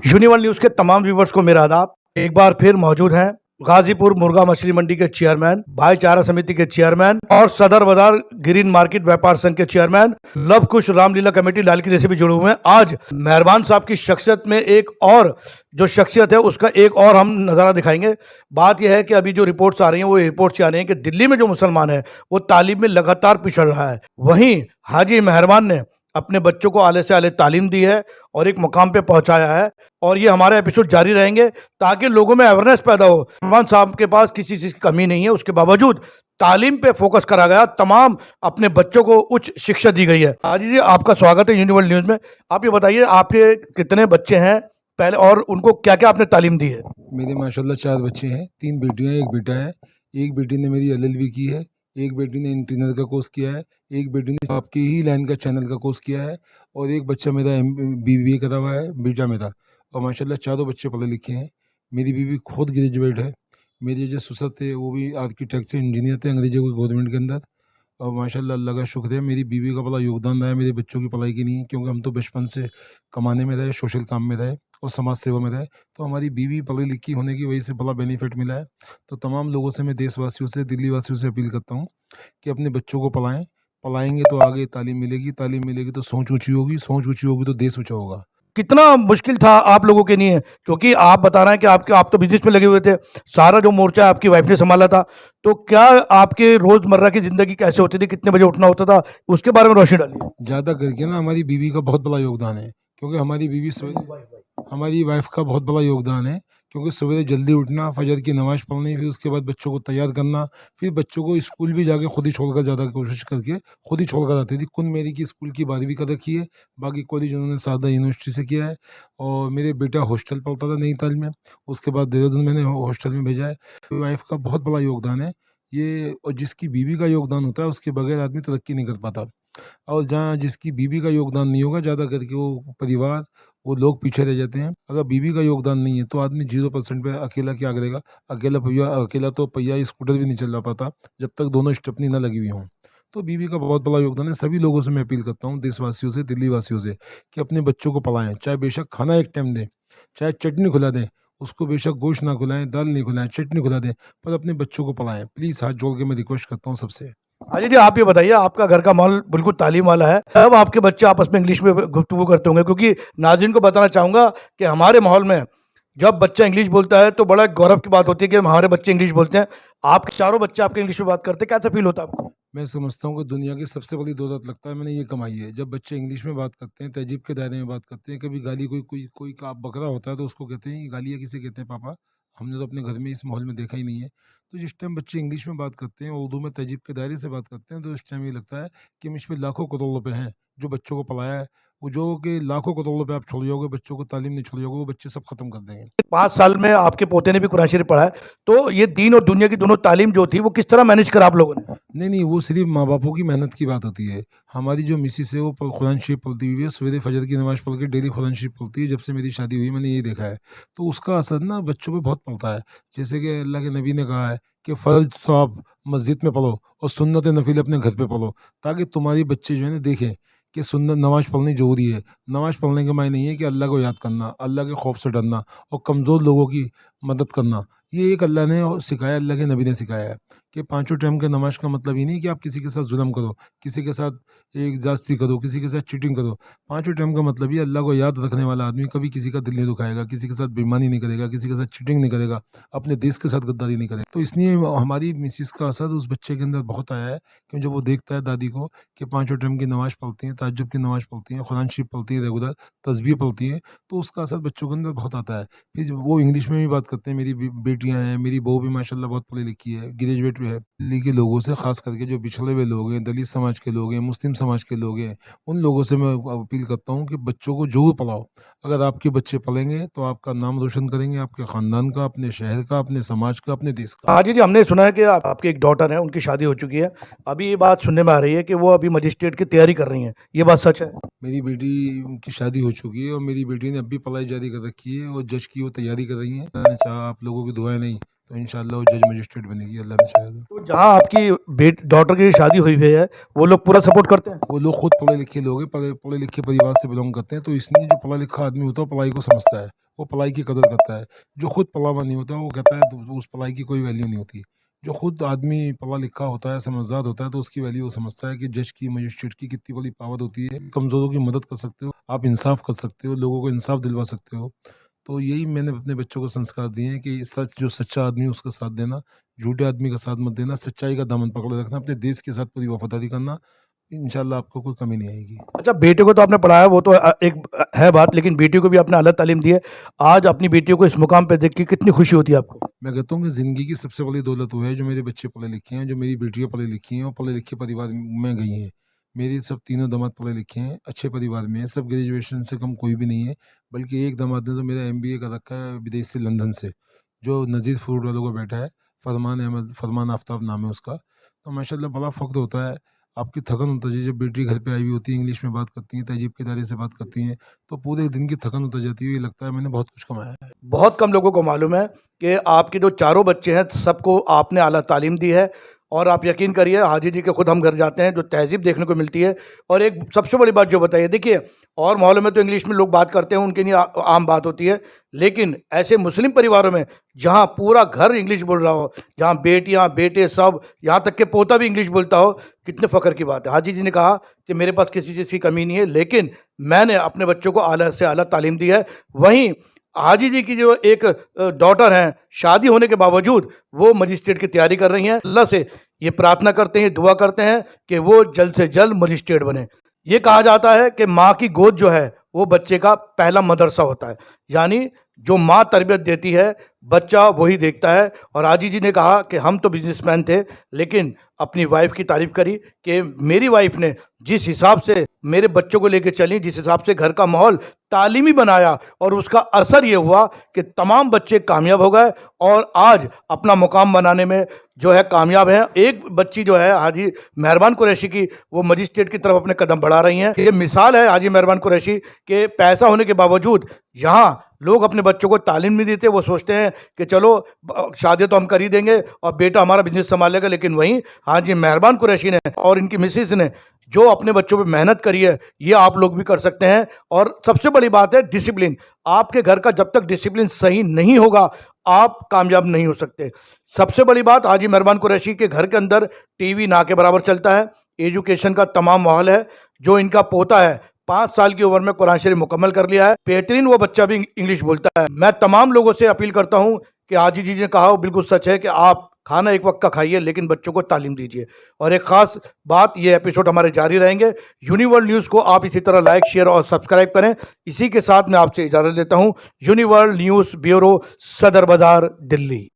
यूनिवर्ल news के तमाम viewers को मेरा आदाब। एक बार फिर मौजूद हैं गाजीपुर मुर्गा मछली मंडी के चेयरमैन, भाईचारा समिति के चेयरमैन और सदर बाजार ग्रीन मार्केट व्यापार संघ के चेयरमैन, लव कुश रामलीला कमेटी लाल किले से भी जुड़े हुए हैं। आज मेहरबान साहब की शख्सियत में एक और जो शख्सियत है उसका एक और हम नज़ारा दिखाएंगे। बात यह है कि अभी जो रिपोर्ट्स आ रही हैं वो रिपोर्ट्स आ रही हैं कि दिल्ली में जो मुसलमान है वो तालीम में लगातार पिछड़ रहा है। वहीं हाजी मेहरबान ने अपने बच्चों को आले से आले तालीम दी है और एक मुकाम पे पहुंचाया है, और ये हमारे एपिसोड जारी रहेंगे ताकि लोगों में अवेयरनेस पैदा हो। मेहरबान साहब के पास किसी चीज़ की कमी नहीं है, उसके बावजूद तालीम पे फोकस करा गया, तमाम अपने बच्चों को उच्च शिक्षा दी गई है। हाजी जी, आपका स्वागत है यूनिवर्ल न्यूज़ में। आप ये बताइए आपके कितने बच्चे हैं पहले और उनको क्या क्या आपने तालीम दी है? मेरे माशाल्लाह 4 बच्चे हैं, 3 बेटियां हैं, 1 बेटा है। एक बेटी ने मेरी एलएलबी की है, एक बेटी ने इंजीनियर का कोर्स किया है, एक बेटी ने आपकी ही लाइन का चैनल का कोर्स किया है, और एक बच्चा मेरा बीबीए करा हुआ है, बेटा मेरा। और माशाल्लाह चारों बच्चे पढ़े लिखे हैं। मेरी बीवी खुद ग्रेजुएट है। मेरे जो ससुर थे वो भी आर्किटेक्ट थे, इंजीनियर थे अंग्रेजों के गवर्नमेंट के अंदर। और माशाल्लाह अल्लाह का शुक्र है, मेरी बीवी का बड़ा योगदान रहा है मेरे बच्चों की पढ़ाई के लिए, क्योंकि हम तो बचपन से कमाने में रहे, सोशल काम में रहे और समाज सेवा में रहे। तो हमारी बीवी पढ़ी लिखी होने की वजह से बड़ा बेनिफिट मिला है। तो तमाम लोगों से, मैं देशवासियों से, दिल्ली वासियों से अपील करता हूँ कि अपने बच्चों को पढ़ाएं। पढ़ाएंगे तो आगे तालीम मिलेगी, तालीम मिलेगी तो सोच ऊँची होगी, सोच ऊँची होगी तो देश ऊँचा होगा। कितना मुश्किल था आप लोगों के लिए, क्योंकि आप बता रहे हैं कि आप तो बिजनेस में लगे हुए थे, सारा जो मोर्चा आपकी वाइफ ने संभाला था, तो क्या आपके रोजमर्रा की जिंदगी कैसे होती थी, कितने बजे उठना होता था, उसके बारे में रोशनी डालिए। ज़्यादा करके ना हमारी बीवी का बहुत बड़ा योगदान है, क्योंकि हमारी वाइफ का बहुत बड़ा योगदान है, क्योंकि सवेरे जल्दी उठना, फजर की नमाज़ पढ़नी, फिर उसके बाद बच्चों को तैयार करना, फिर बच्चों को स्कूल भी जाके खुद ही छोड़कर, ज़्यादा कोशिश करके खुद ही छोड़कर आती थी। कुल मेरी की स्कूल की 12वीं कर रखी है, बाकी कॉलेज उन्होंने सादा यूनिवर्सिटी से किया है। और मेरे बेटा हॉस्टल पढ़ता था नैनीताल में, उसके बाद देहरादून मैंने हॉस्टल में भेजा है। वाइफ का बहुत बड़ा योगदान है ये, और जिसकी बीवी का योगदान होता है उसके बगैर आदमी तरक्की नहीं कर पाता। और जहाँ जिसकी बीवी का योगदान नहीं होगा, ज़्यादा करके वो परिवार, वो लोग पीछे रह जाते हैं। अगर बीवी का योगदान नहीं है तो आदमी 0% पे अकेला क्या करेगा। अकेला तो पहिया स्कूटर भी नहीं चला पाता जब तक दोनों स्टेपनी ना लगी हुई हों। तो बीवी का बहुत बड़ा योगदान है। सभी लोगों से मैं अपील करता हूँ, देशवासियों से, दिल्ली वासियों से, कि अपने बच्चों को पढ़ाएं। चाहे बेशक खाना एक टाइम दें, चाहे चटनी खिला दें, उसको बेशक गोश्त ना खिलाएं, दाल नहीं खिलाएं, चटनी खिला दें, पर अपने बच्चों को पढ़ाएं। प्लीज़ हाथ जोड़ के मैं रिक्वेस्ट करता हूँ सबसे। अजय जी, आप ये बताइए, आपका घर का माहौल बिल्कुल तालीम वाला है, अब आपके बच्चे आपस में इंग्लिश में गुफ्तगू करते होंगे, क्योंकि नाज़रीन को बताना चाहूँगा कि हमारे माहौल में जब बच्चा इंग्लिश बोलता है तो बड़ा गौरव की बात होती है कि हमारे बच्चे इंग्लिश बोलते हैं। आपके चारों बच्चे आपके इंग्लिश में बात करते हैं, कैसा फील होता है आपको? मैं समझता हूँ कि दुनिया की सबसे बड़ी दौलत लगता है मैंने ये कमाई है, जब बच्चे इंग्लिश में बात करते हैं, तहजीब के दायरे में बात करते हैं। कभी गाली, कोई का बकरा होता है तो उसको कहते हैं, ये गालियाँ किसे कहते हैं पापा, हमने तो अपने घर में इस माहौल में देखा ही नहीं है। तो जिस टाइम बच्चे इंग्लिश में बात करते हैं, उर्दू में तहजीब के दायरे से बात करते हैं, तो उस टाइम ये लगता है कि मुझ पे लाखों करोड़ रुपए हैं जो बच्चों को पढ़ाया है। वो जो कि लाखों करोड़ रुपए आप छोड़ जाओगे, बच्चों को तालीम नहीं छोड़ोगे, वो बच्चे सब खत्म कर देंगे। 5 साल में आपके पोते ने भी कुरान शरीफ पढ़ा है, तो ये दीन और दुनिया की दोनों तालीम जो थी वो किस तरह मैनेज करा आप लोगों ने? नहीं, वो सिर्फ़ माँ-बापों की मेहनत की बात होती है। हमारी जो मिसेज़ है वो कुरान शरीफ पढ़ती हुई है, सवेरे फ़जर की नमाज़ पढ़ के डेली कुरान शरीफ पढ़ती है। जब से मेरी शादी हुई मैंने ये देखा है। तो उसका असर ना बच्चों पे बहुत पड़ता है। जैसे कि अल्लाह के नबी ने कहा है कि फ़र्ज़ तो आप मस्जिद में पढ़ो और सुन्नत नफ़िल अपने घर पे पढ़ो, ताकि तुम्हारे बच्चे जो है ना देखें कि सुन्नत नमाज़ पढ़नी ज़रूरी है। नमाज़ पढ़ने का मायने नहीं है कि अल्लाह को याद करना, अल्लाह के खौफ से डरना और कमज़ोर लोगों की मदद करना। ये एक अल्लाह ने सिखाया, अल्लाह के नबी ने सिखाया है कि पाँचों टाइम के नमाज़ का मतलब ये नहीं कि आप किसी के साथ जुल्म करो, किसी के साथ एक ज़्यादती करो, किसी के साथ चीटिंग करो। पाँचों टाइम का मतलब ये, अल्लाह को याद रखने वाला आदमी कभी किसी का दिल नहीं दुखाएगा, किसी के साथ बेईमानी नहीं करेगा, किसी के साथ चीटिंग नहीं करेगा, अपने देश के साथ गद्दारी नहीं करेगा। तो इसलिए हमारी मिसेज़ का असर उस बच्चे के अंदर बहुत आया है, कि जब वो देखता है दादी को कि पाँचों टाइम की नमाज़ पढ़ती हैं, तहज्जुद की नमाज़ पढ़ती हैं, कुरान शरीफ पढ़ती हैं रेगुलर, तस्बीह पढ़ती हैं, तो उसका असर बच्चों के अंदर बहुत आता है। फिर जब वो इंग्लिश में भी बात करते हैं, मेरी बेटियाँ हैं, मेरी बहू भी माशाल्लाह बहुत पढ़ी लिखी है, ग्रेजुएट भी है। दिल्ली के लोगों से, ख़ास करके जो पिछड़े हुए लोग हैं, दलित समाज के लोग हैं, मुस्लिम समाज के लोग हैं, उन लोगों से मैं अपील करता हूँ कि बच्चों को ज़रूर पढ़ाओ। अगर आपके बच्चे पढ़ेंगे तो आपका नाम रोशन करेंगे, आपके ख़ानदान का, अपने शहर का, अपने समाज का, अपने देश का। हाँ जी, हमने सुना है कि आपकी एक डॉटर है, उनकी शादी हो चुकी है। अभी ये बात सुनने में आ रही है कि वो अभी मजिस्ट्रेट की तैयारी कर रही हैं, ये बात सच है? मेरी बेटी की शादी हो चुकी है और मेरी बेटी ने अभी पढ़ाई जारी कर रखी है और जज की वो तैयारी कर रही हैं। अल्लाह ने चाहा, आप लोगों की दुआएँ नहीं, तो इंशाअल्लाह वो जज मजिस्ट्रेट बनेगी, अल्लाह ने चाहा तो। तो जहाँ आपकी डॉटर की शादी हुई है, वो लोग पूरा सपोर्ट करते हैं? वो लोग खुद पढ़े लिखे लोग हैं, पढ़े पढ़े लिखे परिवार से बिलोंग करते हैं, तो इसलिए जो पढ़ा लिखा आदमी होता है वो पढ़ाई को समझता है। वो पढ़ाई की कदर करता है। जो खुद पढ़ा हुआ नहीं होता वो कहता है तो उस पढ़ाई की कोई वैल्यू नहीं होती। जो खुद आदमी पढ़ा लिखा होता है, समझदार होता है, तो उसकी वैल्यू वो समझता है कि जज की, मजिस्ट्रेट की कितनी बड़ी पावर होती है। कमज़ोरों की मदद कर सकते हो, आप इंसाफ कर सकते हो, लोगों को इंसाफ दिलवा सकते हो। तो यही मैंने अपने बच्चों को संस्कार दिए हैं कि जो सच्चा आदमी है उसका साथ देना, झूठे आदमी का साथ मत देना, सच्चाई का दामन पकड़े रखना, अपने देश के साथ पूरी वफ़ादारी करना, इंशाल्लाह आपको कोई कमी नहीं आएगी। अच्छा, बेटे को तो आपने पढ़ाया, वो तो एक है बात, लेकिन बेटी को भी आपने अलग तालीम दी है। आज अपनी बेटियों को इस मुकाम पे देख के कितनी खुशी होती है आपको? मैं कहता हूँ कि ज़िंदगी की सबसे बड़ी दौलत वो है जो मेरे बच्चे पढ़े लिखे हैं, जो मेरी बेटियाँ पढ़ी लिखी हैं और पढ़े लिखे परिवार में गई हैं। मेरे सब तीनों दामाद पढ़े लिखे हैं, अच्छे परिवार में हैं, सब ग्रेजुएशन से कम कोई भी नहीं है, बल्कि एक दामाद ने तो मेरा एमबीए कर रखा है विदेश से, लंदन से, जो नज़ीर फ्रूट वालों का बेटा है, फरमान आफ्ताब नाम है उसका। तो माशाल्लाह बड़ा फ़ख्र होता है, आपकी थकन उतर जाती है जब बेटी घर पे आई हुई होती है, इंग्लिश में बात करती हैं, तहज़ीब के दायरे से बात करती हैं, तो पूरे दिन की थकन उतर जाती है, ये लगता है मैंने बहुत कुछ कमाया है। बहुत कम लोगों को मालूम है कि आपके जो चारों बच्चे हैं, सबको आपने आला तालीम दी है। और आप यकीन करिए, हाजी जी के खुद हम घर जाते हैं, जो तहज़ीब देखने को मिलती है। और एक सबसे बड़ी बात जो बताइए, देखिए, और मोहल्लों में तो इंग्लिश में लोग बात करते हैं, उनके लिए आम बात होती है, लेकिन ऐसे मुस्लिम परिवारों में जहाँ पूरा घर इंग्लिश बोल रहा हो, जहाँ बेटियाँ बेटे सब, यहाँ तक कि पोता भी इंग्लिश बोलता हो, कितने फ़ख्र की बात है। हाजी जी ने कहा कि मेरे पास किसी चीज़ की कमी नहीं है, लेकिन मैंने अपने बच्चों को आला से आला तालीम दी है। वहीं हाजी जी की जो एक डॉटर हैं, शादी होने के बावजूद वो मजिस्ट्रेट की तैयारी कर रही हैं। अल्लाह से ये प्रार्थना करते हैं, दुआ करते हैं कि वो जल्द से जल्द मजिस्ट्रेट बने। ये कहा जाता है कि माँ की गोद जो है वो बच्चे का पहला मदरसा होता है, यानी जो माँ तरबियत देती है बच्चा वही देखता है। और हाजी जी ने कहा कि हम तो बिजनेसमैन थे, लेकिन अपनी वाइफ की तारीफ करी कि मेरी वाइफ ने जिस हिसाब से मेरे बच्चों को लेकर चली, जिस हिसाब से घर का माहौल तालीमी बनाया, और उसका असर ये हुआ कि तमाम बच्चे कामयाब हो गए और आज अपना मुकाम बनाने में जो है कामयाब हैं। एक बच्ची जो है हाजी मेहरबान कुरैशी की, वो मजिस्ट्रेट की तरफ अपने कदम बढ़ा रही हैं। ये मिसाल है हाजी मेहरबान कुरैशी के पैसा होने के बावजूद यहाँ लोग अपने बच्चों को तालीम नहीं देते। वो सोचते हैं कि चलो शादी तो हम कर ही देंगे और बेटा हमारा बिजनेस संभालेगा, लेकिन वहीं हाजी मेहरबान कुरैशी ने और इनकी मिसेस ने जो अपने बच्चों पे मेहनत करी है, ये आप लोग भी कर सकते हैं। और सबसे बड़ी बात है डिसिप्लिन। आपके घर का जब तक डिसिप्लिन सही नहीं होगा, आप कामयाब नहीं हो सकते। सबसे बड़ी बात, हाजी मेहरबान कुरैशी के घर के अंदर टीवी ना के बराबर चलता है, एजुकेशन का तमाम माहौल है। जो इनका पोता है 5 साल की उम्र में कुरान शरीफ मुकम्मल कर लिया है, बेहतरीन वो बच्चा भी इंग्लिश बोलता है। मैं तमाम लोगों से अपील करता हूँ कि हाजी जी ने कहा वो बिल्कुल सच है कि आप खाना एक वक्त का खाइए, लेकिन बच्चों को तालीम दीजिए। और एक खास बात, ये एपिसोड हमारे जारी रहेंगे। यूनिवर्ल्ड न्यूज़ को आप इसी तरह लाइक, शेयर और सब्सक्राइब करें। इसी के साथ मैं आपसे इजाज़त लेता हूँ। यूनिवर्ल्ड न्यूज़ ब्यूरो, सदर बाजार, दिल्ली।